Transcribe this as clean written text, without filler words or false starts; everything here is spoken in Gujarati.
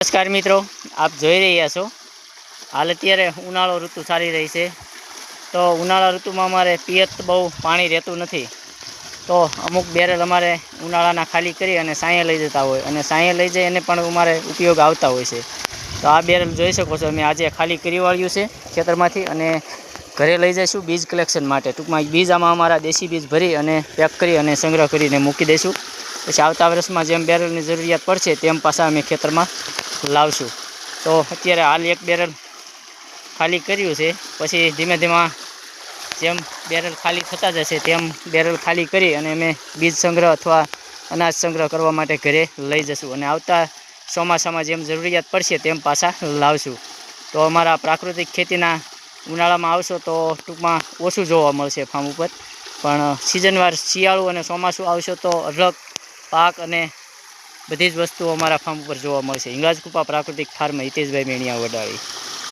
નમસ્કાર મિત્રો, આપ જોઈ રહ્યા છો હાલ અત્યારે ઉનાળો ઋતુ ચાલી રહી છે। તો ઉનાળા ઋતુમાં અમારે પિયત બહુ પાણી રહેતું નથી, તો અમુક બેરલ અમારે ઉનાળાના ખાલી કરી અને સાંયે લઈ જતા હોય અને સાંયે લઈ જઈ એને પણ અમારે ઉપયોગ આવતા હોય છે। તો આ બેરલ જોઈ શકો છો, અમે આજે ખાલી કરી વાળ્યું છે ખેતરમાંથી અને ઘરે લઈ જઈશું બીજ કલેક્શન માટે। ટૂંકમાં બીજ આમાં અમારા દેશી બીજ ભરી અને પેક કરી અને સંગ્રહ કરીને મૂકી દઈશું। પછી આવતા વર્ષમાં જેમ બેરલની જરૂરિયાત પડશે તેમ પાછા અમે ખેતરમાં લાવશું। તો અત્યારે હાલ એક બેરલ ખાલી કર્યું છે, પછી ધીમે ધીમે જેમ બેરલ ખાલી થતા જશે તેમ બેરલ ખાલી કરી અને અમે બીજ સંગ્રહ અથવા અનાજ સંગ્રહ કરવા માટે ઘરે લઈ જશું અને આવતા ચોમાસામાં જેમ જરૂરિયાત પડશે તેમ પાછા લાવશું। તો અમારા પ્રાકૃતિક ખેતીના ઉનાળામાં આવશો તો ટૂંકમાં ઓછું જોવા મળશે ફાર્મ ઉપર, પણ સિઝનવાર શિયાળું અને ચોમાસું આવશો તો અઢળક પાક અને બધી જ વસ્તુઓ અમારા ફાર્મ ઉપર જોવા મળશે। હિંગળાજ કૃપા પ્રાકૃતિક ફાર્મ, હિતેશભાઈ મેણિયા વડાળી।